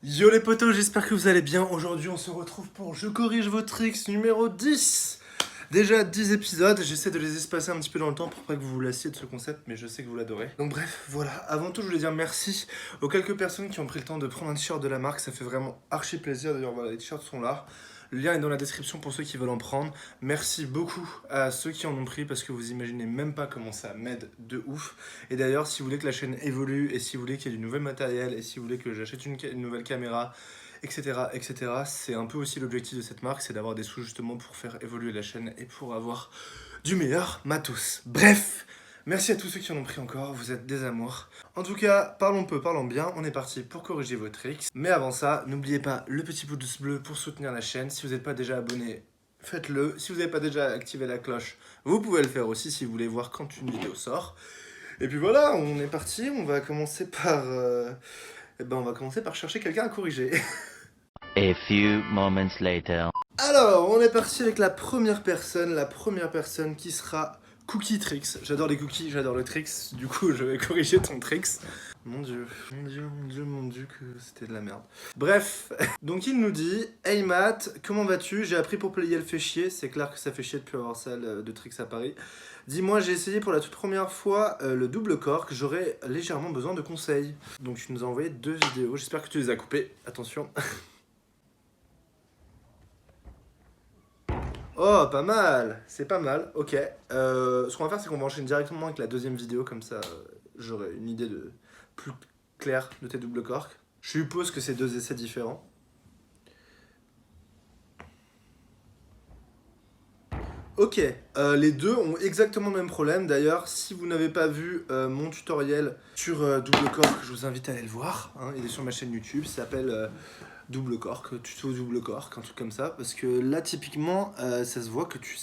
Yo les potos, j'espère que vous allez bien. Aujourd'hui on se retrouve pour Je corrige vos tricks numéro 10. Déjà 10 épisodes, j'essaie de les espacer un petit peu dans le temps pour pas que vous vous lassiez de ce concept, mais je sais que vous l'adorez. Donc bref, voilà. Avant tout, je voulais dire merci aux quelques personnes qui ont pris le temps de prendre un t-shirt de la marque, ça fait vraiment archi plaisir. D'ailleurs voilà, les t-shirts sont là. Le lien est dans la description pour ceux qui veulent en prendre. Merci beaucoup à ceux qui en ont pris parce que vous imaginez même pas comment ça m'aide de ouf. Et d'ailleurs, si vous voulez que la chaîne évolue et si vous voulez qu'il y ait du nouvel matériel et si vous voulez que j'achète une nouvelle caméra, etc., etc., c'est un peu aussi l'objectif de cette marque, c'est d'avoir des sous justement pour faire évoluer la chaîne et pour avoir du meilleur matos. Bref, merci à tous ceux qui en ont pris encore, vous êtes des amours. En tout cas, parlons peu, parlons bien, on est parti pour corriger vos tricks. Mais avant ça, n'oubliez pas le petit pouce bleu pour soutenir la chaîne. Si vous n'êtes pas déjà abonné, faites-le. Si vous n'avez pas déjà activé la cloche, vous pouvez le faire aussi si vous voulez voir quand une vidéo sort. Et puis voilà, on est parti, on va commencer par... on va commencer par chercher quelqu'un à corriger. A few moments later. Alors, on est parti avec la première personne qui sera Cookie Tricks. J'adore les cookies, j'adore le tricks, du coup je vais corriger ton tricks. Mon dieu, mon dieu que c'était de la merde. Bref, donc il nous dit « Hey Matt, comment vas-tu? J'ai appris pour player le fait chier, c'est clair que ça fait chier depuis avoir salle de tricks à Paris. Dis-moi, j'ai essayé pour la toute première fois le double cork, j'aurais légèrement besoin de conseils. » Donc tu nous as envoyé 2 vidéos, j'espère que tu les as coupées, attention. Oh, pas mal, c'est pas mal, ok. Ce qu'on va faire, c'est qu'on va enchaîner directement avec la deuxième vidéo, comme ça j'aurai une idée de plus claire de tes doubles corks. Je suppose que c'est 2 essais différents. Ok, les deux ont exactement le même problème. D'ailleurs, si vous n'avez pas vu mon tutoriel sur double cork, je vous invite à aller le voir. Hein, il est sur ma chaîne YouTube, ça s'appelle... double cork, tuto double cork, un truc comme ça, parce que là typiquement ça se voit que tu...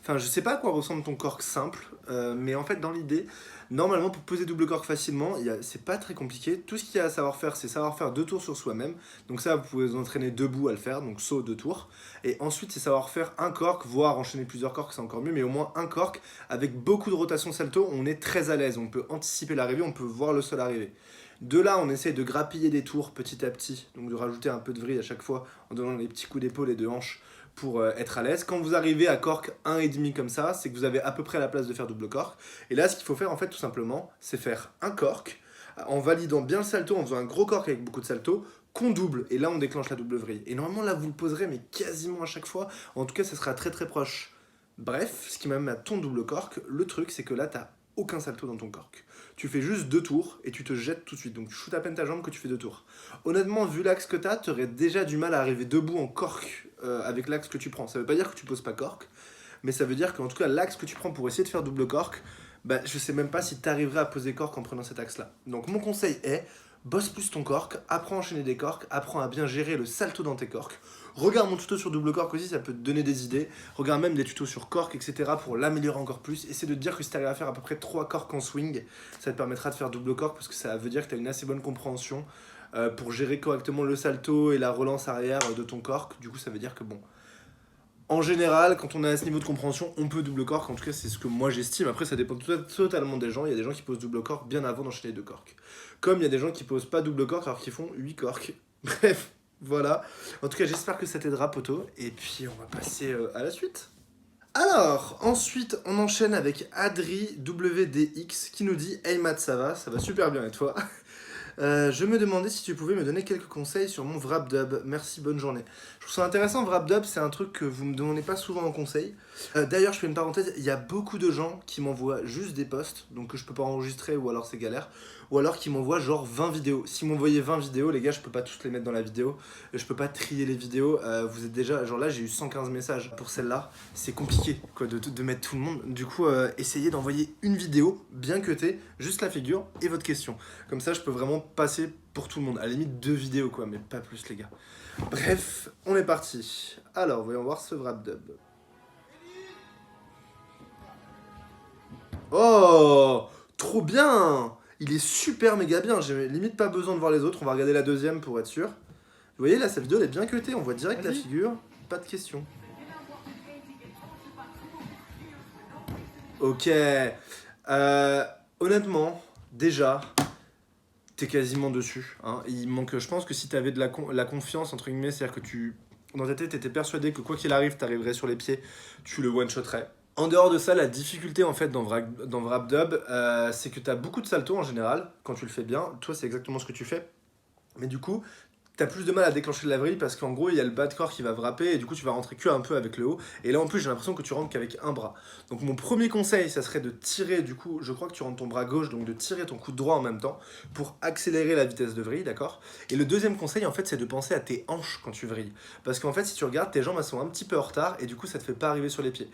Enfin je sais pas à quoi ressemble ton cork simple, mais en fait dans l'idée, normalement pour poser double cork facilement, c'est pas très compliqué, tout ce qu'il y a à savoir faire c'est savoir faire 2 tours sur soi-même, donc ça vous pouvez vous entraîner debout à le faire, donc saut 2 tours, et ensuite c'est savoir faire un cork, voire enchaîner plusieurs corks c'est encore mieux, mais au moins un cork, avec beaucoup de rotation salto, on est très à l'aise, on peut anticiper l'arrivée, on peut voir le sol arriver. De là, on essaie de grappiller des tours petit à petit, donc de rajouter un peu de vrille à chaque fois en donnant des petits coups d'épaule et de hanche pour être à l'aise. Quand vous arrivez à cork 1,5 comme ça, c'est que vous avez à peu près la place de faire double cork. Et là, ce qu'il faut faire en fait tout simplement, c'est faire un cork en validant bien le salto, en faisant un gros cork avec beaucoup de salto, qu'on double, et là on déclenche la double vrille. Et normalement là vous le poserez mais quasiment à chaque fois, en tout cas ça sera très très proche. Bref, ce qui m'amène à ton double cork, le truc c'est que là t'as aucun salto dans ton cork. Tu fais juste 2 tours et tu te jettes tout de suite. Donc tu shoots à peine ta jambe que tu fais 2 tours. Honnêtement, vu l'axe que t'as, t'aurais déjà du mal à arriver debout en cork avec l'axe que tu prends. Ça veut pas dire que tu poses pas cork, mais ça veut dire qu'en tout cas l'axe que tu prends pour essayer de faire double cork, bah, je sais même pas si t'arriverais à poser cork en prenant cet axe-là. Donc mon conseil est, bosse plus ton cork, apprends à enchaîner des corks, apprends à bien gérer le salto dans tes corks. Regarde mon tuto sur double cork aussi, ça peut te donner des idées. Regarde même des tutos sur cork, etc. pour l'améliorer encore plus. Essaie de te dire que si tu arrives à faire à peu près 3 corks en swing, ça te permettra de faire double cork parce que ça veut dire que tu as une assez bonne compréhension pour gérer correctement le salto et la relance arrière de ton cork. Du coup, ça veut dire que bon, en général, quand on est à ce niveau de compréhension, on peut double cork. En tout cas, c'est ce que moi j'estime. Après, ça dépend totalement des gens. Il y a des gens qui posent double cork bien avant d'enchaîner 2 corks. Comme il y a des gens qui posent pas double cork alors qu'ils font 8 corks. Bref. Voilà, en tout cas j'espère que ça t'aidera poto, et puis on va passer à la suite. Alors, ensuite on enchaîne avec Adri WDX qui nous dit « Hey Matt, ça va super bien et toi ?» Je me demandais si tu pouvais me donner quelques conseils sur mon Wrapdub. Merci, bonne journée. Je trouve ça intéressant, Wrapdub, c'est un truc que vous me demandez pas souvent en conseil. D'ailleurs, je fais une parenthèse, il y a beaucoup de gens qui m'envoient juste des posts, donc que je peux pas enregistrer ou alors c'est galère, ou alors qui m'envoient genre 20 vidéos. Si vous m'envoyez 20 vidéos, les gars, je peux pas tous les mettre dans la vidéo, je peux pas trier les vidéos, vous êtes déjà, genre là j'ai eu 115 messages pour celle-là, c'est compliqué quoi de mettre tout le monde. Du coup, essayez d'envoyer une vidéo bien cutée, juste la figure et votre question. Comme ça, je peux vraiment passer pour tout le monde. À la limite 2 vidéos quoi, mais pas plus les gars. Bref, on est parti. Alors, voyons voir ce Wrapdub. Oh, trop bien! Il est super méga bien, j'ai limite pas besoin de voir les autres, on va regarder la deuxième pour être sûr. Vous voyez là, cette vidéo elle est bien cutée, on voit direct la figure, pas de question. Ok, honnêtement, déjà, t'es quasiment dessus. Hein. Il manque, je pense que si t'avais de la confiance, entre guillemets, c'est-à-dire que dans ta tête, t'étais persuadé que quoi qu'il arrive, t'arriverais sur les pieds, tu le one-shotterais. En dehors de ça, la difficulté en fait dans Wrap Dub, c'est que t'as beaucoup de saltos en général, quand tu le fais bien. Toi, c'est exactement ce que tu fais. Mais du coup, t'as plus de mal à déclencher de la vrille parce qu'en gros, il y a le bas de corps qui va wrapper et du coup, tu vas rentrer que un peu avec le haut. Et là, en plus, j'ai l'impression que tu rentres qu'avec un bras. Donc, mon premier conseil, ça serait de tirer, du coup, je crois que tu rentres ton bras gauche, donc de tirer ton coude droit en même temps pour accélérer la vitesse de vrille, d'accord? Et le deuxième conseil, en fait, c'est de penser à tes hanches quand tu vrilles. Parce qu'en fait, si tu regardes, tes jambes, elles sont un petit peu en retard et du coup, ça te fait pas arriver sur les pieds.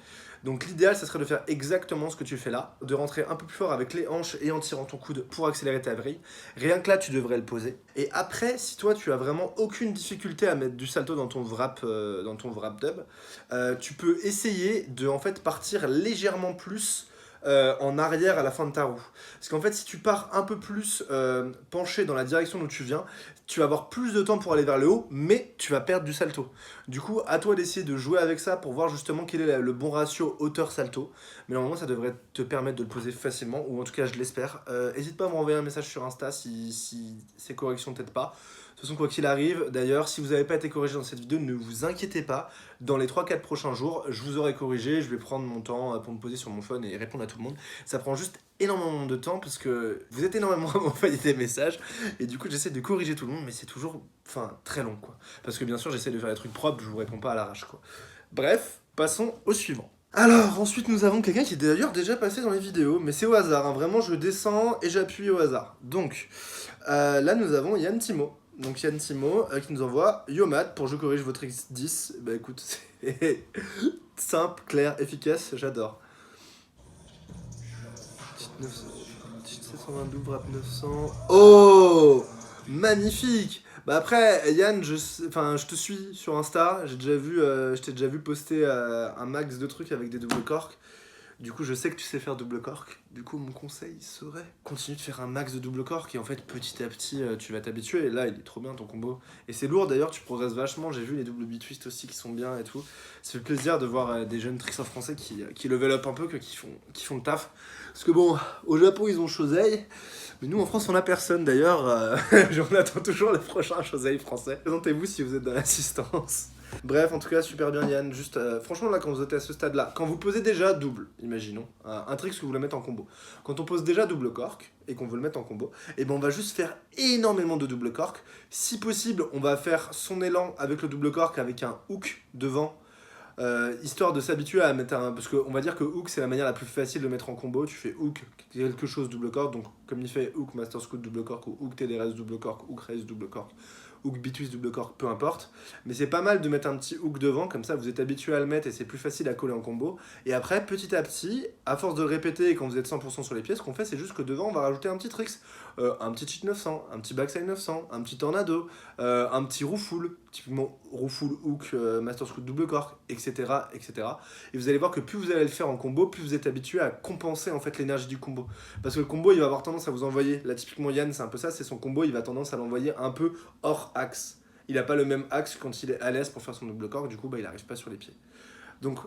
Donc l'idéal, ça serait de faire exactement ce que tu fais là, de rentrer un peu plus fort avec les hanches et en tirant ton coude pour accélérer ta vrille. Rien que là, tu devrais le poser. Et après, si toi, tu as vraiment aucune difficulté à mettre du salto dans ton wrap dub, tu peux essayer de en fait partir légèrement plus en arrière à la fin de ta roue. Parce qu'en fait, si tu pars un peu plus penché dans la direction d'où tu viens, tu vas avoir plus de temps pour aller vers le haut, mais tu vas perdre du salto. Du coup, à toi d'essayer de jouer avec ça pour voir justement quel est le bon ratio hauteur-salto. Mais normalement, ça devrait te permettre de le poser facilement, ou en tout cas, je l'espère. N'hésite pas à m'envoyer un message sur Insta si ces corrections t'aident pas. De toute façon, quoi qu'il arrive, d'ailleurs, si vous n'avez pas été corrigé dans cette vidéo, ne vous inquiétez pas. Dans les 3-4 prochains jours, je vous aurai corrigé. Je vais prendre mon temps pour me poser sur mon phone et répondre à tout le monde. Ça prend juste énormément de temps parce que vous êtes énormément à m'envoyer des messages. Et du coup, j'essaie de corriger tout le monde, mais c'est toujours très long, quoi. Parce que bien sûr, j'essaie de faire des trucs propres, je vous réponds pas à l'arrache, quoi. Bref, passons au suivant. Alors, ensuite, nous avons quelqu'un qui est d'ailleurs déjà passé dans les vidéos, mais c'est au hasard. Hein. Vraiment, je descends et j'appuie au hasard. Donc, là, nous avons Yann Timo. Donc Yann Timo qui nous envoie Yo Matt, pour je corrige votre X10. Bah écoute, c'est simple, clair, efficace, j'adore. 722 wrap 900. Oh, magnifique. Bah après Yann, je te suis sur Insta, je t'ai déjà vu poster un max de trucs avec des doubles corks. Du coup, je sais que tu sais faire double cork. Du coup, mon conseil serait continue de faire un max de double cork et en fait, petit à petit, tu vas t'habituer. Et là, il est trop bien ton combo. Et c'est lourd d'ailleurs, tu progresses vachement. J'ai vu les double B-twist aussi qui sont bien et tout. Ça fait plaisir de voir des jeunes trickseurs français qui level up un peu, qui font le taf. Parce que bon, au Japon, ils ont Shoseï. Mais nous, en France, on a personne d'ailleurs. On attend toujours les prochains Shoseï français. Présentez-vous si vous êtes dans l'assistance. Bref, en tout cas, super bien Yann. Juste, franchement, là, quand vous êtes à ce stade-là, quand vous posez déjà double, imaginons, un trick que vous voulez mettre en combo. Quand on pose déjà double cork et qu'on veut le mettre en combo, et ben on va juste faire énormément de double cork. Si possible, on va faire son élan avec le double cork avec un hook devant. Histoire de s'habituer à mettre un... Parce qu'on va dire que hook c'est la manière la plus facile de mettre en combo. Tu fais hook quelque chose double cork, donc comme il fait hook master scoot double cork ou hook TDRS double cork, hook raise double cork, hook B-twist double cork, peu importe. Mais c'est pas mal de mettre un petit hook devant, comme ça vous êtes habitué à le mettre et c'est plus facile à coller en combo. Et après, petit à petit, à force de le répéter et quand vous êtes 100% sur les pieds, ce qu'on fait c'est juste que devant on va rajouter un petit tricks. Un petit cheat 900, un petit backside 900, un petit tornado, un petit roue full, typiquement roue full hook, master scoot double cork, etc., etc. Et vous allez voir que plus vous allez le faire en combo, plus vous êtes habitué à compenser en fait l'énergie du combo. Parce que le combo il va avoir tendance à vous envoyer, là typiquement Yann c'est un peu ça, c'est son combo, il va tendance à l'envoyer un peu hors axe. Il n'a pas le même axe quand il est à l'aise pour faire son double cork, du coup il n'arrive pas sur les pieds. Donc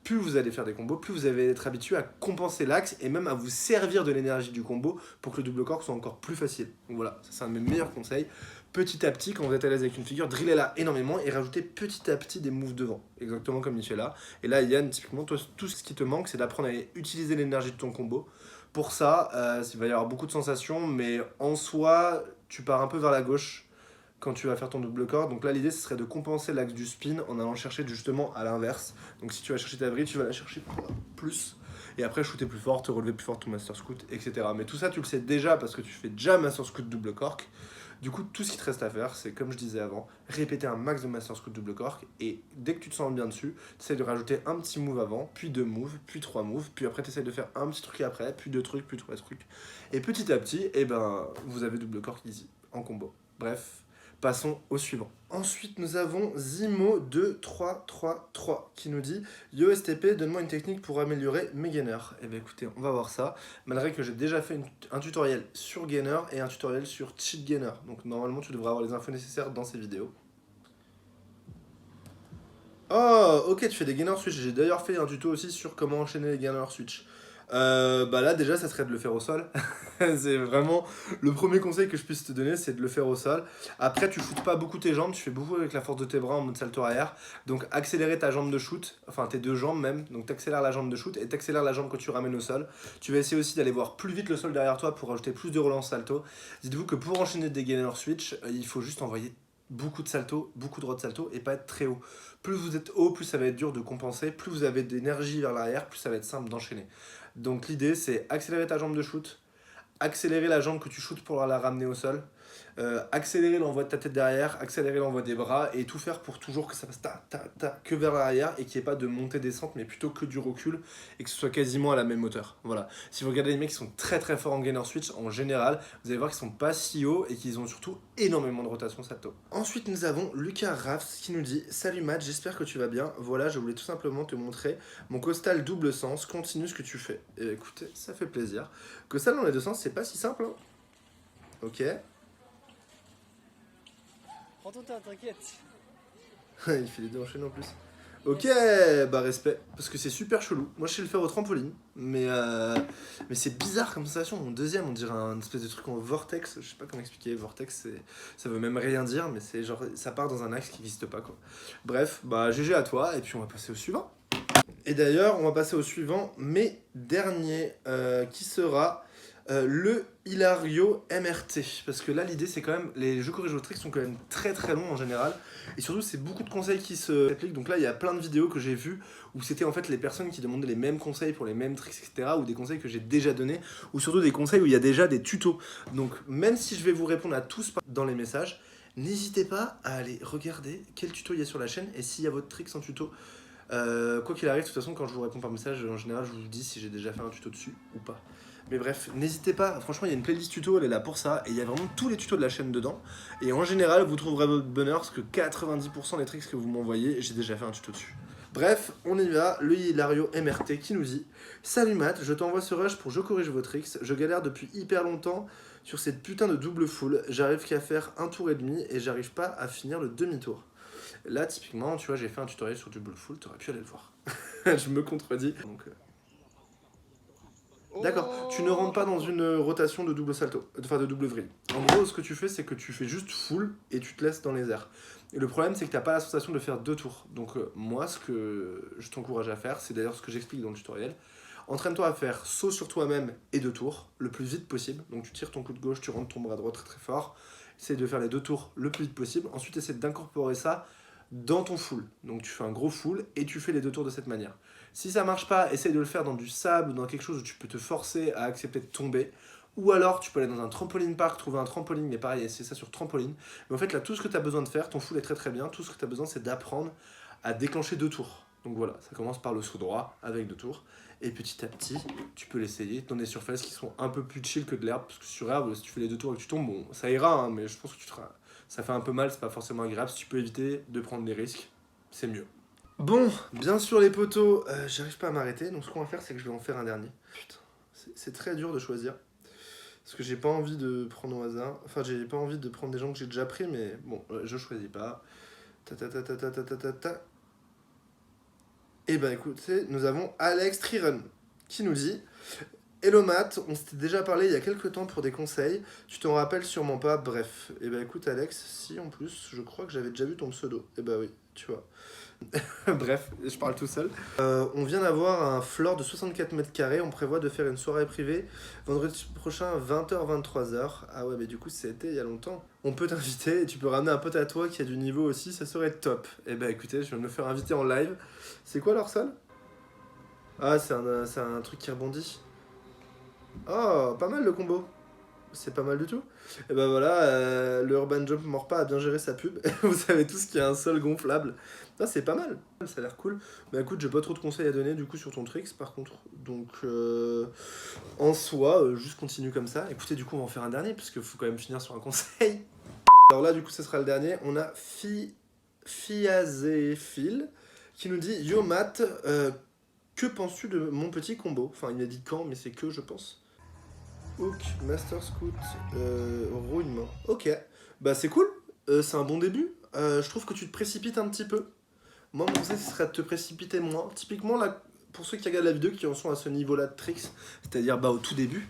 plus vous allez faire des combos, plus vous allez être habitué à compenser l'axe et même à vous servir de l'énergie du combo pour que le double cork soit encore plus facile. Donc voilà, ça c'est un de mes meilleurs conseils. Petit à petit, quand vous êtes à l'aise avec une figure, drillez-la énormément et rajoutez petit à petit des moves devant, exactement comme il fait là. Et là, Yann, typiquement, toi, tout ce qui te manque, c'est d'apprendre à utiliser l'énergie de ton combo. Pour ça, il va y avoir beaucoup de sensations, mais en soi, tu pars un peu vers la gauche quand tu vas faire ton double cork. Donc là, l'idée, ce serait de compenser l'axe du spin en allant chercher justement à l'inverse. Donc si tu vas chercher ta vrille, tu vas la chercher plus. Et après, shooter plus fort, te relever plus fort ton master scoot, etc. Mais tout ça, tu le sais déjà parce que tu fais déjà master scoot double cork. Du coup, tout ce qui te reste à faire, c'est comme je disais avant, répéter un max de master scoot double cork. Et dès que tu te sens bien dessus, tu essaies de rajouter un petit move avant, puis 2 moves, puis 3 moves. Puis après, tu essaies de faire un petit truc après, puis 2 trucs, puis 3 trucs. Et petit à petit, eh ben, vous avez double cork easy en combo. Bref. Passons au suivant. Ensuite, nous avons Zimo2333 qui nous dit Yo STP, donne-moi une technique pour améliorer mes gainers. Eh bien écoutez, on va voir ça. Malgré que j'ai déjà fait un tutoriel sur gainer et un tutoriel sur cheat gainer. Donc normalement, tu devrais avoir les infos nécessaires dans ces vidéos. Oh, ok, tu fais des gainers switch. J'ai d'ailleurs fait un tuto aussi sur comment enchaîner les gainers switch. Bah là déjà ça serait de le faire au sol. C'est vraiment le premier conseil que je puisse te donner, c'est de le faire au sol. Après tu shootes pas beaucoup tes jambes, tu fais beaucoup avec la force de tes bras en mode salto arrière. Donc accélérer ta jambe de shoot, enfin tes deux jambes même. Donc t'accélères la jambe de shoot et t'accélères la jambe que tu ramènes au sol. Tu vas essayer aussi d'aller voir plus vite le sol derrière toi pour ajouter plus de relance salto. Dites-vous que pour enchaîner des gainers switch, il faut juste envoyer beaucoup de salto, beaucoup de droite salto et pas être très haut. Plus vous êtes haut, plus ça va être dur de compenser, plus vous avez d'énergie vers l'arrière, plus ça va être simple d'enchaîner. Donc l'idée c'est accélérer ta jambe de shoot, accélérer la jambe que tu shootes pour la ramener au sol, accélérer l'envoi de ta tête derrière, accélérer l'envoi des bras et tout faire pour toujours que ça passe que vers l'arrière et qu'il n'y ait pas de montée-descente mais plutôt que du recul et que ce soit quasiment à la même hauteur. Voilà. Si vous regardez les mecs qui sont très très forts en gainer switch en général, vous allez voir qu'ils sont pas si hauts et qu'ils ont surtout énormément de rotation salto. Ensuite nous avons Lucas Rafs qui nous dit « Salut Matt, j'espère que tu vas bien. Voilà, je voulais tout simplement te montrer mon costal double sens, continue ce que tu fais. » Et écoutez, ça fait plaisir. Costal dans les deux sens, c'est pas si simple. Hein. Ok. Prends ton temps, t'inquiète. Il fait les deux enchaînés en plus. Ok, bah respect. Parce que c'est super chelou. Moi je sais le faire au trampoline. Mais c'est bizarre comme sensation. Mon deuxième, on dirait un espèce de truc en vortex. Je sais pas comment expliquer. Vortex, ça veut même rien dire. Mais c'est genre, ça part dans un axe qui n'existe pas quoi. Bref, bah GG à toi. Et puis on va passer au suivant. Et d'ailleurs, on va passer au suivant. Mais dernier, qui sera le Hilario MRT. Parce que là, l'idée, c'est quand même. Les jeux corrige tricks sont quand même très très longs en général. Et surtout, c'est beaucoup de conseils qui se répliquent. Donc là, il y a plein de vidéos que j'ai vues où c'était en fait les personnes qui demandaient les mêmes conseils pour les mêmes tricks, etc. Ou des conseils que j'ai déjà donnés. Ou surtout des conseils où il y a déjà des tutos. Donc, même si je vais vous répondre à tous dans les messages, n'hésitez pas à aller regarder quel tuto il y a sur la chaîne et s'il y a votre trick sans tuto. Quoi qu'il arrive, de toute façon, quand je vous réponds par message, en général, je vous dis si j'ai déjà fait un tuto dessus ou pas. Mais bref, n'hésitez pas, franchement il y a une playlist tuto, elle est là pour ça, et il y a vraiment tous les tutos de la chaîne dedans. Et en général, vous trouverez votre bonheur, parce que 90% des tricks que vous m'envoyez, j'ai déjà fait un tuto dessus. Bref, on y va, le Hilario MRT qui nous dit « Salut Matt, je t'envoie ce rush pour je corrige vos tricks, je galère depuis hyper longtemps sur cette putain de double full, j'arrive qu'à faire un tour et demi et j'arrive pas à finir le demi-tour. » Là, typiquement, tu vois, j'ai fait un tutoriel sur double full, t'aurais pu aller le voir. Je me contredis, donc... D'accord, tu ne rentres pas dans une rotation de double salto, enfin de double vrille. En gros, ce que tu fais, c'est que tu fais juste full et tu te laisses dans les airs. Et le problème, c'est que tu n'as pas la sensation de faire deux tours. Donc moi, ce que je t'encourage à faire, c'est d'ailleurs ce que j'explique dans le tutoriel. Entraîne-toi à faire saut sur toi-même et deux tours, le plus vite possible. Donc tu tires ton coup de gauche, tu rentres ton bras droit très très fort. Essaye de faire les deux tours le plus vite possible. Ensuite, essaie d'incorporer ça dans ton full. Donc tu fais un gros full et tu fais les deux tours de cette manière. Si ça marche pas, essaye de le faire dans du sable ou dans quelque chose où tu peux te forcer à accepter de tomber. Ou alors tu peux aller dans un trampoline park, trouver un trampoline, mais pareil, essayer ça sur trampoline. Mais en fait là, tout ce que tu as besoin de faire, ton full est très très bien, tout ce que tu as besoin c'est d'apprendre à déclencher deux tours. Donc voilà, ça commence par le saut droit avec deux tours. Et petit à petit, tu peux l'essayer dans des surfaces qui sont un peu plus chill que de l'herbe. Parce que sur herbe, si tu fais les deux tours et que tu tombes, bon, ça ira, hein, mais je pense que ça fait un peu mal, c'est pas forcément agréable. Si tu peux éviter de prendre des risques, c'est mieux. Bon, bien sûr les potos, j'arrive pas à m'arrêter, donc ce qu'on va faire c'est que je vais en faire un dernier. Putain, c'est très dur de choisir. Parce que j'ai pas envie de prendre au hasard. Enfin, j'ai pas envie de prendre des gens que j'ai déjà pris, mais bon, je choisis pas. Et bah écoutez, nous avons Alex Triron qui nous dit Hello Matt, on s'était déjà parlé il y a quelques temps pour des conseils, tu t'en rappelles sûrement pas, bref. Et bah écoute Alex, si en plus, je crois que j'avais déjà vu ton pseudo. Et bah oui, tu vois. Bref, je parle tout seul. On vient d'avoir un floor de 64 mètres carrés. On prévoit de faire une soirée privée vendredi prochain 20h-23h. Ah ouais, mais du coup, c'était il y a longtemps. On peut t'inviter et tu peux ramener un pote à toi qui a du niveau aussi. Ça serait top. Et bah écoutez, je viens de me faire inviter en live. C'est quoi leur salle? Ah, c'est un truc qui rebondit. Oh, pas mal le combo. C'est pas mal du tout. Et ben voilà, le Urban Jump mord pas a bien géré sa pub. Vous savez tous qu'il y a un sol gonflable. Ah, c'est pas mal, ça a l'air cool. Bah écoute, j'ai pas trop de conseils à donner du coup sur ton tricks par contre. Donc en soi, juste continue comme ça. Écoutez, du coup, on va en faire un dernier parce qu'il faut quand même finir sur un conseil. Alors là, du coup, ce sera le dernier. On a Fiazéphile qui nous dit Yo Matt, que penses-tu de mon petit combo? Enfin, il m'a dit quand, mais c'est que je pense. Hook, Master Scout, rouillement. Ok, bah c'est cool, c'est un bon début. Je trouve que tu te précipites un petit peu. Moi, mon conseil, ce serait de te précipiter moins. Typiquement, là, pour ceux qui regardent la vidéo, qui en sont à ce niveau-là de tricks, c'est-à-dire au tout début,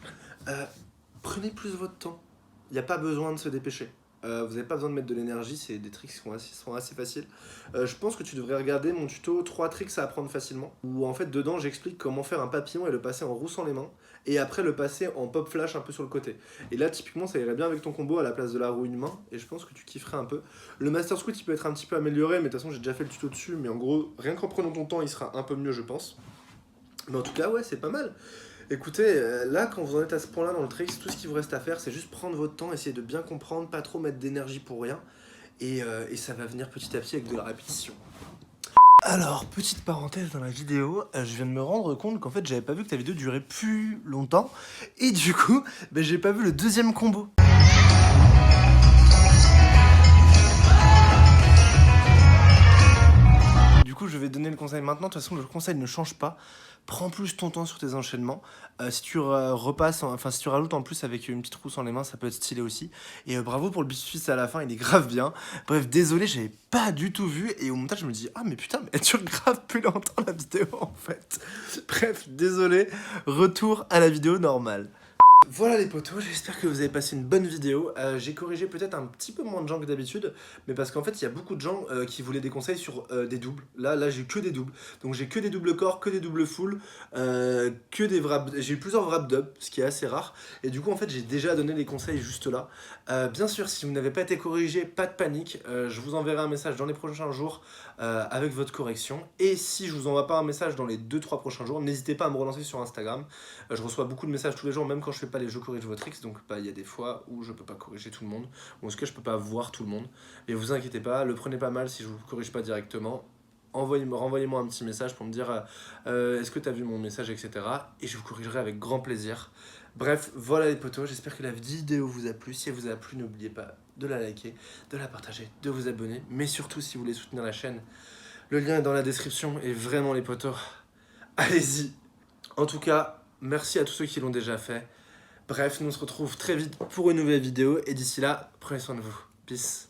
prenez plus votre temps. Il n'y a pas besoin de se dépêcher. Vous n'avez pas besoin de mettre de l'énergie, c'est des tricks qui sont assez faciles. Je pense que tu devrais regarder mon tuto 3 tricks à apprendre facilement, où en fait dedans j'explique comment faire un papillon et le passer en roussant les mains, et après le passer en pop flash un peu sur le côté. Et là typiquement ça irait bien avec ton combo à la place de la roue une main, et je pense que tu kifferais un peu. Le master squat il peut être un petit peu amélioré, mais de toute façon j'ai déjà fait le tuto dessus, mais en gros rien qu'en prenant ton temps il sera un peu mieux je pense. Mais en tout cas ouais c'est pas mal. Écoutez, là, quand vous en êtes à ce point-là dans le tricks, tout ce qu'il vous reste à faire, c'est juste prendre votre temps, essayer de bien comprendre, pas trop mettre d'énergie pour rien, et ça va venir petit à petit avec de la répétition. Alors, petite parenthèse dans la vidéo, je viens de me rendre compte qu'en fait, j'avais pas vu que ta vidéo durait plus longtemps, et du coup, j'ai pas vu le deuxième combo. Du coup, je vais donner le conseil maintenant. De toute façon, le conseil ne change pas. Prends plus ton temps sur tes enchaînements. Si tu si tu rajoutes en plus avec une petite roue sans les mains, ça peut être stylé aussi. Et bravo pour le big suisse à la fin, il est grave bien. Bref, désolé, j'avais pas du tout vu. Et au montage, je me dis, ah mais putain, mais elle dure grave plus longtemps la vidéo en fait. Bref, désolé. Retour à la vidéo normale. Voilà les potos, j'espère que vous avez passé une bonne vidéo. J'ai corrigé peut-être un petit peu moins de gens que d'habitude, mais parce qu'en fait il y a beaucoup de gens qui voulaient des conseils sur des doubles. Là j'ai que des doubles, donc j'ai que des doubles corps, que des doubles full, que des wrap. J'ai eu plusieurs wrap dub, ce qui est assez rare, et du coup en fait j'ai déjà donné les conseils juste là. Bien sûr, si vous n'avez pas été corrigé, pas de panique, je vous enverrai un message dans les prochains jours avec votre correction, et si je vous envoie pas un message dans les 2-3 prochains jours, n'hésitez pas à me relancer sur Instagram. Je reçois beaucoup de messages tous les jours, même quand je fais pas les jeux corrige vos tricks, donc il y a des fois où je peux pas corriger tout le monde, ou est-ce que je peux pas voir tout le monde, mais vous inquiétez pas, le prenez pas mal si je vous corrige pas directement, renvoyez-moi un petit message pour me dire est-ce que tu as vu mon message, etc. et je vous corrigerai avec grand plaisir. Bref, voilà les potos, j'espère que la vidéo vous a plu. Si elle vous a plu, n'oubliez pas de la liker, de la partager, de vous abonner, mais surtout si vous voulez soutenir la chaîne, le lien est dans la description, et vraiment les potos, allez-y. En tout cas, merci à tous ceux qui l'ont déjà fait. Bref, nous on se retrouve très vite pour une nouvelle vidéo, et d'ici là, prenez soin de vous. Peace.